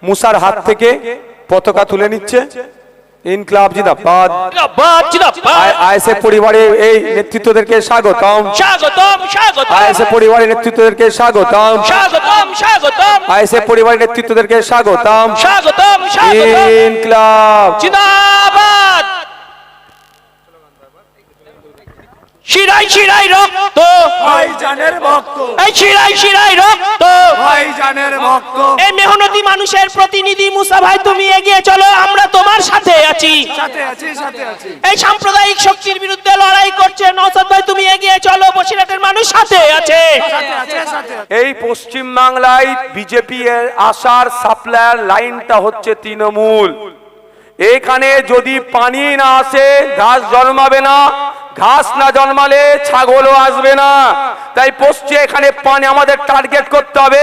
মুসার হাত থেকে পতাকা তুলে নিচ্ছে। ইনকলাব জিন্দাবাদ, আইএসএফ পরিবারের এই নেতৃত্বদেরকে স্বাগতম, স্বাগতম, স্বাগতম, আইএসএফ পরিবারের নেতৃত্বদেরকে স্বাগতম, স্বাগতম, স্বাগতম, আইএসএফ পরিবারের নেতৃত্বদেরকে স্বাগতম, স্বাগতম, স্বাগতম, ইনকলাব জিন্দাবাদ। শিরায় শিরায় রক্ত ভাইজানের ভক্ত, এই শিরায় শিরায় রক্ত ভাইজানের ভক্ত, এই মেহনতি মানুষের প্রতিনিধি মুসা ভাই, তুমি এগিয়ে চলো, আমরা তোমার সাথে আছি। সাথে আছি, সাথে আছি। এই সাম্প্রদায়িক শক্তির বিরুদ্ধে লড়াই করছে নওশাদ ভাই, তুমি এগিয়ে চলো, বসিরহাটের মানুষ সাথে আছে। সাথে আছে, সাথে আছে। এই পশ্চিম বাংলায় বিজেপি এর আসার সাপ্লায়ার লাইনটা হচ্ছে তৃণমূল। এখানে যদি পানি না আসে ঘাস জন্মাবে না, ঘাস না জন্মালে ছাগলও আসবে না। তাই পশ্চিম এখানে পানি আমাদের টার্গেট করতে হবে,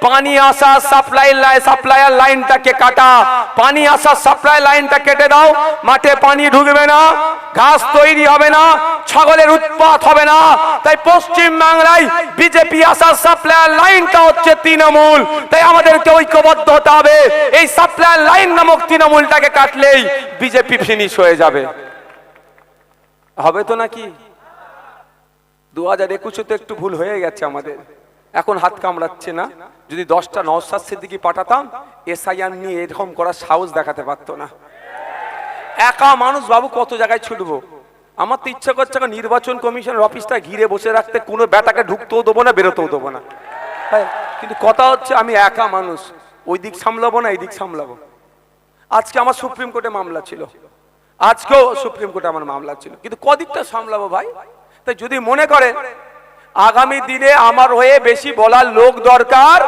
পানি আসা সাপ্লায়ার লাইনটাকে কাটা। পানি আসা সাপ্লাই লাইনটা কেটে দাও, মাঠে পানি ঢুকবে না, ঘাস তৈরি হবে না, ছাগলের উৎপাত হবে না। তাই পশ্চিম বাংলায় বিজেপি আসার সাপ্লায়ার লাইনটা হচ্ছে তৃণমূল। তাই আমাদেরকে ঐক্যবদ্ধ হতে হবে। এই সাপ্লায়ার লাইন নামক তৃণমূলটাকে কাটলেই বিজেপি ফিনিশ হয়ে যাবে। হবে তো নাকি? 2021 তো একটু ভুল হয়ে গেছে আমাদের, এখন হাত কামড়াচ্ছে না। যদি 10টা নওশাদ সিদ্দিকী পাঠাতাম, এসআইআর নিয়ে এরকম করার সাহস দেখাতে পারতো না। একা মানুষ বাবু কত জায়গায় ছুটবো। আমার তো ইচ্ছা করছে নির্বাচন কমিশনের অফিসটা ঘিরে বসে রাখতে, কোনো ব্যাটাকে ঢুকতেও দেবো না, বেরোতেও দেবো না। কিন্তু কথা হচ্ছে আমি একা মানুষ, ওই দিক সামলাবো না এই দিক সামলাবো। আজকে আমার সুপ্রিম কোর্টে মামলা ছিল, আজকেও সুপ্রিম কোর্টে আমার মামলা ছিল, কিন্তু কদিকটা সামলাবো ভাই? তাই যদি মনে করেন আগামী দিনে আমার হয়ে বেশি বলার লোক দরকার,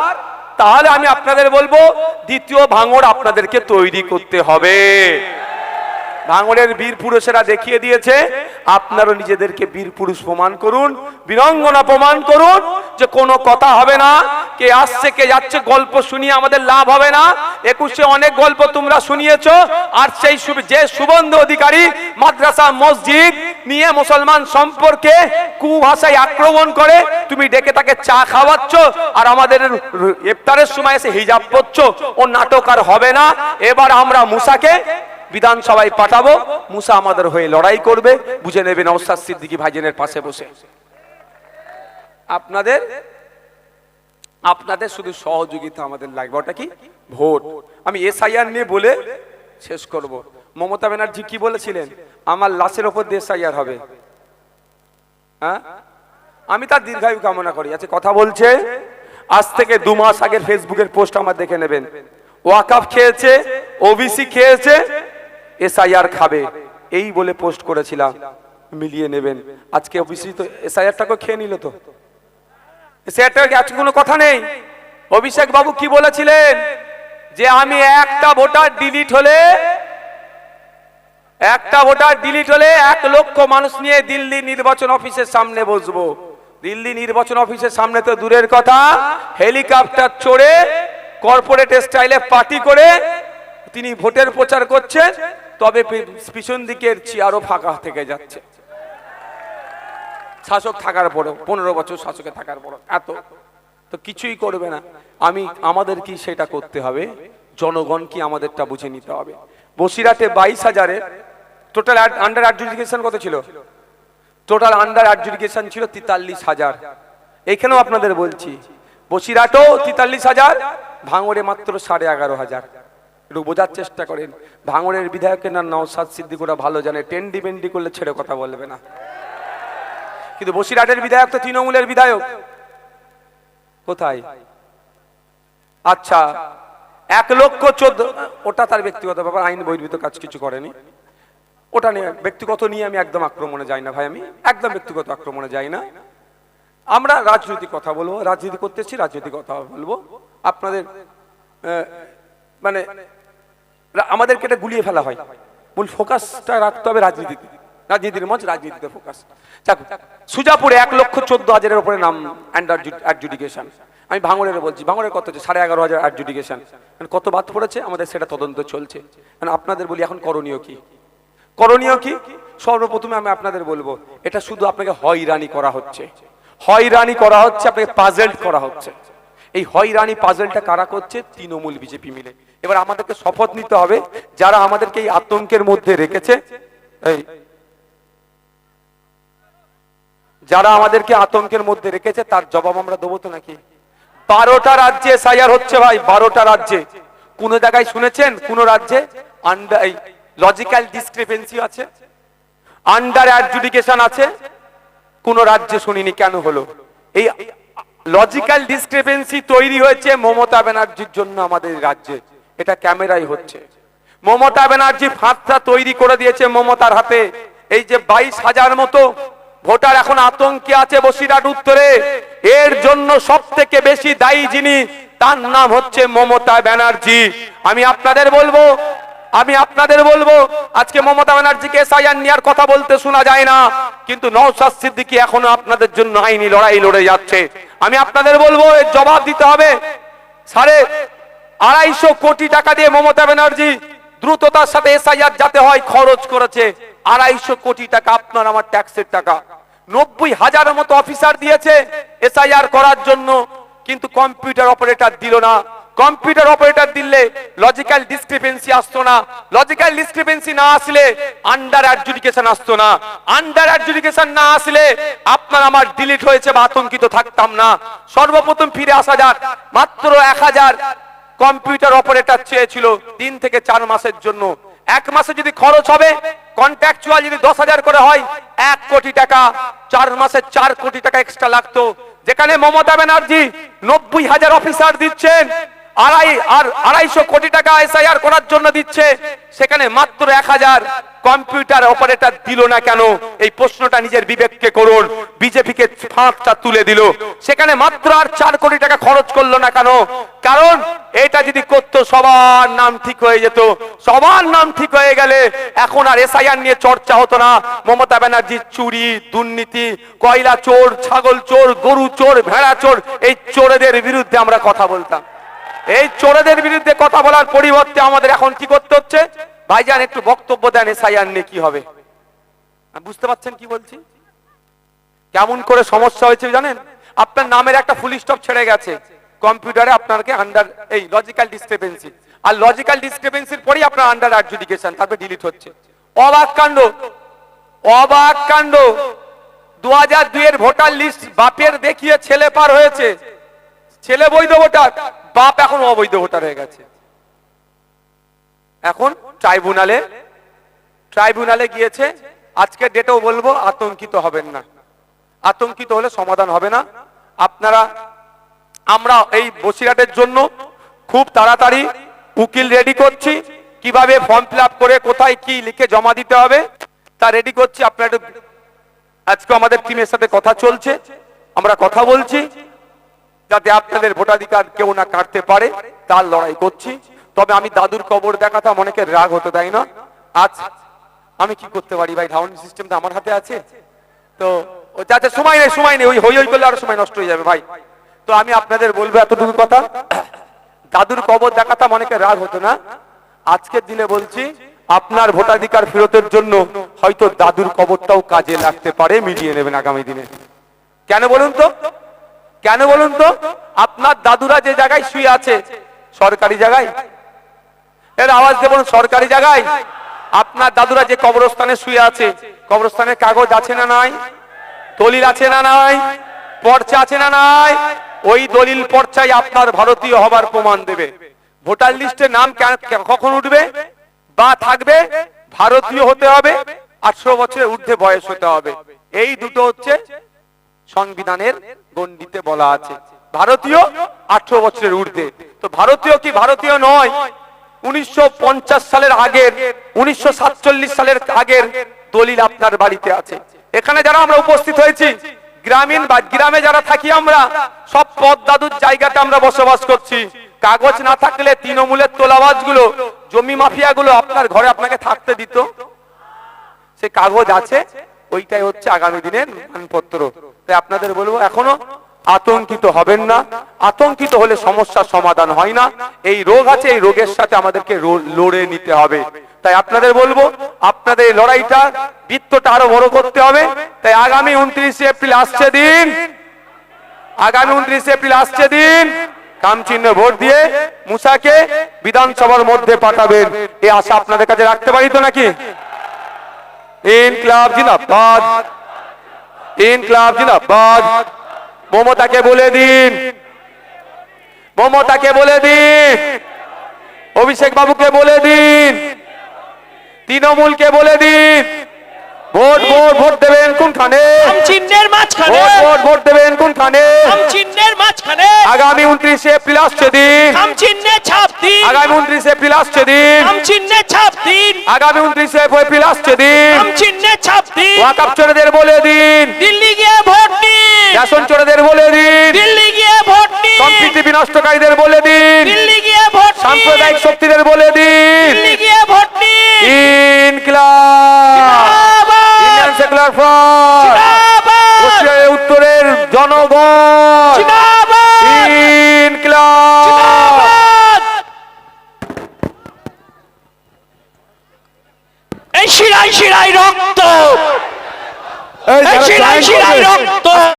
তাহলে আমি আপনাদের বলবো দ্বিতীয় ভাঙড় আপনাদেরকে তৈরি করতে হবে। ভাঙড়ের বীর পুরুষেরা দেখিয়ে দিয়েছে, আপনারও নিজেদেরকে বীর পুরুষ প্রমাণ করুন, বীরাঙ্গনা প্রমাণ করুন, যে কোনো কথা হবে না, কে আসছে কে যাচ্ছে গল্প শুনিয়ে আমাদের লাভ হবে না। 21-এ অনেক গল্প তোমরা শুনিয়েছো, আর সেই যে শুভেন্দু অধিকারী মাদ্রাসা মসজিদ নিয়ে মুসলমান সম্পর্কে কুভাষায় আক্রমণ করে, তুমি ডেকে তাকে চা খাওয়াচ্ছ, আর আমাদের ইফতারের সময় এসে হিজাব পরছো। ও নাটক আর হবে না। এবার আমরা মুসাকে বিধানসভায় পাঠাবো, মুসা আমাদের হয়ে লড়াই করবে, বুঝে নেবে নওশাদ সিদ্দিকী ভাইজানের পাশে বসে। আপনাদের শুধু সহযোগিতা আমাদের লাগবে, ওটা কি? ভোট। আমি এসআইআর নিয়ে বলে শেষ করব। মমতা ব্যানার্জি কি বলেছিলেন? আমার লাশের ওপর দিয়ে এসআইআর হবে। হ্যাঁ, আমি তার দীর্ঘায়ু কামনা করি। আচ্ছা, কথা বলছে আজ থেকে 2 মাস আগের ফেসবুকের পোস্ট আমার দেখে নেবেন। ওয়াকাফ খেয়েছে, ওবিসি খেয়েছে, এসআইআর খাবে, এই বলে পোস্ট করেছিলাম, মিলিয়ে নেবেন। আজকে ওবিসি তো এসআইআরটাকে খেয়ে নিল। তো এসআইআরটাকে আজকে কোনো কথা নেই। অভিষেক বাবু কি বলেছিলেন? যে আমি একটা ভোটার ডিলিট হলে 1 লক্ষ মানুষ নিয়ে দিল্লি নির্বাচন অফিসের সামনে বসবো। দিল্লি নির্বাচন অফিসের সামনে তো দূরের কথা, হেলিকপ্টার চড়ে কর্পোরেট স্টাইলে পার্টি করে তিনি ভোটের প্রচার করছেন, তবে পিছন দিকের চেয়ারও ফাঁকা থেকে যাচ্ছে। শাসক থাকার পরেও, 15 বছর শাসকে থাকার পরেও এত তো কিছুই করবে না। আমাদের কি সেটা করতে হবে? জনগণ কি আমাদেরটা বুঝে নিতে হবে। বসিরহাটে 22,000-এর টোটাল আন্ডার অ্যাডজুডিকেশন কত ছিল? টোটাল আন্ডার অ্যাডজুডিকেশন ছিল 43,000। এখানেও আপনাদের বলছি, বসিরহাটেও 43,000, ভাঙড়ে মাত্র 11,500। একটু বোঝার চেষ্টা করেন। ভাঙড়ের বিধায়কের নাম নওশাদ সিদ্দিকী, ওরা ভালো জানে, টেন্ডি বেন্ডি করলে ছেড়ে কথা বলবে না। কিন্তু বসিরহাটের বিধায়ক তো তৃণমূলের বিধায়ক। কোথায়? আচ্ছা, 1,14,000, ওটা তার ব্যক্তিগত ব্যাপার, আইন বহির্ভূত কাজ কিছু করেনি। ওটা নিয়ে ব্যক্তিগত নিয়ে আমি একদম আক্রমণে যাই না ভাই, আমি একদম ব্যক্তিগত আক্রমণে যাই না। আমরা রাজনৈতিক কথা বলবো, রাজনীতি করতেছি, রাজনৈতিক কথা বলবো। আপনাদের মানে আমাদেরকে এটা গুলিয়ে ফেলা হয়। মূল ফোকাসটা রাখতে হবে রাজনীতিতে, রাজনীতির মঞ্চ, রাজনীতিতে ফোকাস। সুজাপুরে 1,14,000-এর উপরে নাম আন্ডার অ্যাডজুডিকেশন। আমি ভাঙড়ের বলছি, ভাঙড়ের কত হচ্ছে? 11,500 অ্যাডজুডিকেশন। কত বাদ পড়েছে আমাদের সেটা তদন্ত চলছে। আপনাদের বলি এখন করণীয় কি? করণীয় কি? সর্বপ্রথমে আমি আপনাদের বলবো, এটা শুধু আপনাকে হয়রানি করা হচ্ছে, হয়রানি করা হচ্ছে, আপনাকে পাজেল্ড করা হচ্ছে। এই হয়রানি পাজলটা কারা করছে? তৃণমূল বিজেপি মিলে। এবার আমাদেরকে শপথ নিতে হবে, যারা আমাদেরকে এই আতঙ্কের মধ্যে রেখেছে, এই যারা আমাদেরকে আতঙ্কের মধ্যে রেখেছে তার জবাব আমরা দেবো তো নাকি? 12টা রাজ্যে এসআইআর হচ্ছে ভাই, 12টা রাজ্যে। কোন জায়গায় শুনেছেন কোন রাজ্যে লজিক্যাল ডিসক্রিপেন্সি আছে, আন্ডার অ্যাডজুডিকেশন আছে? কোন রাজ্যে শুনিনি। কেন হলো? এই লজিক্যাল ডিসক্রিপেন্সি তৈরি হয়েছে মমতা ব্যানার্জির জন্য আমাদের রাজ্যে। এটা ক্যামেরাই হচ্ছে। মমতা ব্যানার্জি ফাঁদটা তৈরি করে দিয়েছে মমতার হাতে। এই যে 22,000 মতো ভোটার এখন আতঙ্কে আছে বসিরহাট উত্তরে, এর জন্য সব থেকে বেশি দায়ী যিনি, তার নাম হচ্ছে মমতা ব্যানার্জি। আমি আপনাদের বলবো আজকে মমতা ব্যানার্জিকে এসআইআর নেওয়ার কথা বলতে শোনা যায় না, কিন্তু নওশাদ সিদ্দিকী এখনো আপনাদের জন্য আইনি লড়াই লড়ে যাচ্ছে। আমি আপনাদের বলবো এর জবাব দিতে হবে। 250 কোটি টাকা দিয়ে মমতা ব্যানার্জি দ্রুততার সাথে এসআইআর যাতে হয় খরচ করেছে। 250 কোটি টাকা আপনার আমার ট্যাক্সের টাকা। 90,000 মতো অফিসার দিয়েছে এসআইআর করার জন্য, কিন্তু কম্পিউটার অপারেটর দিল না। কম্পিউটার অপারেটর দিলে লজিক্যাল ডিসক্রিপেন্সি আসতো না, লজিক্যাল ডিসক্রিপেন্সি না আসলে আন্ডার অ্যাডজুডিকেশন আসতো না, আন্ডার অ্যাডজুডিকেশন না আসলে আপনার আমার ডিলিট হয়েছে বা আতঙ্কিত থাকতাম না। সর্বপ্রথম ফিরে আসা যাক, মাত্র 1000 কম্পিউটার অপারেটর চেয়েছিল 3 থেকে 4 মাসের জন্য। 1 মাসে যদি খরচ হবে কন্ট্রাকচুয়াল যদি 10,000 করে হয় 1 কোটি টাকা, 4 মাসে 4 কোটি টাকা এক্সট্রা লাগতো। যেখানে মমতা ব্যানার্জি 90,000 অফিসার দিচ্ছেন, 250 কোটি টাকা এসআইআর করার জন্য দিচ্ছে, সেখানে মাত্র 1000 কম্পিউটার অপারেটর দিল না কেন? এই প্রশ্নটা নিজের বিবেককে করুন। বিজেপিকে ফাঁকটা তুলে দিল, সেখানে মাত্র আর 4 কোটি টাকা খরচ করলো না কেন? কারণ এটা যদি করতো সবার নাম ঠিক হয়ে যেত। সবার নাম ঠিক হয়ে গেলে এখন আর এসআইআর নিয়ে চর্চা হতো না। মমতা ব্যানার্জি চুরি, দুর্নীতি, কয়লা চোর, ছাগল চোর, গরু চোর, ভেড়া চোর, এই চোরেদের বিরুদ্ধে আমরা কথা বলতাম। এই চোরেদের বিরুদ্ধে কথা বলার পরিবর্তে আমাদের এখন কি করতে হচ্ছে? ভাইজান একটু বক্তব্য দেন এসআইআর নিয়ে কি হবে। বুঝতে পারছেন কি বলছি? কেমন করে সমস্যা হয়েছে জানেন? আপনার নামের একটা ফুল স্টপ ছেড়ে গেছে কম্পিউটারে, আপনাকে আন্ডার এই লজিক্যাল ডিসক্রিপেন্সি, আর লজিক্যাল ডিসক্রিপেন্সির পরেই আপনার আন্ডার অ্যাডজুডিকেশন, তারপরে ডিলিট হচ্ছে। অবাক কাণ্ড, অবাক কাণ্ড। 2002 এর ভোটার লিস্ট বাপের দেখিয়ে ছেলে পার হয়েছে, ছেলে বৈধ ভোটার, বাপ এখন অবৈধ ভোটার হয়ে গেছে। এখন ট্রাইব্যুনালে গিয়েছে। আজকে ডেটেও বলবো, আতঙ্কিত হবেন না। আতঙ্কিত হলে সমাধান হবে না। আমরা এই বসিরহাটের জন্য খুব তাড়াতাড়ি উকিল রেডি করছি, কিভাবে ফর্ম ফিল আপ করে কোথায় কি লিখে জমা দিতে হবে তা রেডি করছি। আপনারা আজকে আমাদের টিমের সাথে কথা চলছে, আমরা কথা বলছি যাতে আপনাদের ভোটাধিকার কেউ না কাটতে পারে, তার লড়াই করছি। তবে আমি দাদুর কবর দেখাতাম, অনেকের রাগ হতে দেয় না। আজ আমি কি করতে পারি ভাই, ধারণী সিস্টেম তো আমার হাতে আছে। তো যাতে সময় নেই, ওই হই করলে আরো সময় নষ্ট হয়ে যাবে ভাই। তো আমি আপনাদের বলবো এতটুকু কথা, দাদুর কবর দেখাতাম, অনেকের রাগ হতো না। আজকের দিনে বলছি আপনার ভোটাধিকার ফেরতের জন্য হয়তো দাদুর কবরটাও কাজে লাগতে পারে, মিলিয়ে নেবেন আগামী দিনে। কেন বলুন তো? কেন বলুন তো? আপনার দাদুরা যে জায়গায় শুয়ে আছে সরকারি জায়গায়, এর আওয়াজ দেবেন, সরকারি জায়গায় আপনার দাদুরা যে কবরস্থানে শুয়ে আছে, কবরস্থানের কাগজ আছে না নাই? দলিল আছে না নাই? পর্চা আছে না নাই? ওই দলিল পর্চাই আপনার ভারতীয় হবার প্রমাণ দেবে। ভোটার লিস্টে নাম কখন উঠবে বা থাকবে? ভারতীয় হতে হবে, 18 বছরের ঊর্ধ্বে বয়স হতে হবে। এই দুটো হচ্ছে সংবিধানের গণ্ডিতে বলা আছে, ভারতীয় 18 বছরের ঊর্ধ্বে। তো ভারতীয় কি ভারতীয় নয়? 1950 সালের আগের, 1947 সালের আগের দলিল আপনার বাড়িতে আছে। এখানে যারা আমরা উপস্থিত হয়েছি, গ্রামীণ বা গ্রামে যারা থাকি, আমরা সব পদ দাদুর জায়গাতে আমরা বসবাস করছি। কাগজ না থাকলে তৃণমূলের তোলাবাজগুলো, জমি মাফিয়াগুলো আপনার ঘরে আপনাকে থাকতে দিত? সে কাগজ আছে, ওইটাই হচ্ছে আগামী দিনের মানপত্র। তাই আপনাদের বলবো এখনো আতঙ্কিত হবেন না। আতঙ্কিত হলে সমস্যার সমাধান হয় না। এই রোগ আছে, এই রোগের সাথে আমাদেরকে লড়ে নিতে হবে। তাই আপনাদের বলবো আপনাদের লড়াইটা, বৃত্তটা আরো বড় করতে হবে। তাই আগামী 29 এপ্রিল আসছে দিন, আগামী 29 এপ্রিল আসছে দিন, কাম চিহ্নে ভোট দিয়ে মুসাকে বিধানসভার মধ্যে পাঠাবেন, এই আশা আপনাদের কাছে রাখতে পারি তো নাকি? ইনকিলাব জিন্দাবাদ, ইনকিলাব জিন্দাবাদ। মমতাকে বলে দিন, মমতাকে বলে দিন, অভিষেক বাবুকে বলে দিন, তৃণমূলকে বলে দিন, ভোট ভোট ভোট দেবেন কোনখানে? আম চিহ্নের মাঝখানে, ভোট ভোট ভোট দেবেন কোনখানে? আম চিহ্নের মাঝখানে, আগামী 29 এপ্রিল আসছে দিন, আম চিহ্নে ছাপ দিন, আগামী 29 এপ্রিল আসছে দিন, আম চিহ্নে ছাপ দিন, আগামী 29 এপ্রিল আসছে দিন। আম চিহ্নে ছাপ দিন। ওয়াকফ চোরেদের বলে দিন, দিল্লি গিয়ে ভোট দিন, রেশন চোরেদের বলে দিন, দিল্লি গিয়ে ভোট দিন, সম্প্রীতি বিনষ্টকারীদের বলে দিন, দিল্লি গিয়ে ভোট দিন, সাম্প্রদায়িক শক্তিদের বলে দিন, দিল্লি গিয়ে ভোট দিন। ইনকিলাব, ইন্ডিয়ান সেকুলার ফ্রন্ট, জিন্দাবাদ, পশ্চিমবঙ্গের উত্তরের জনগণ, জিন্দাবাদ, ইনকিলাব। জিন্দাবাদ। এই শিরায় শিরায় রক্ত, এই এই যারা শিরায় join শিরায় করবে, রক্ত।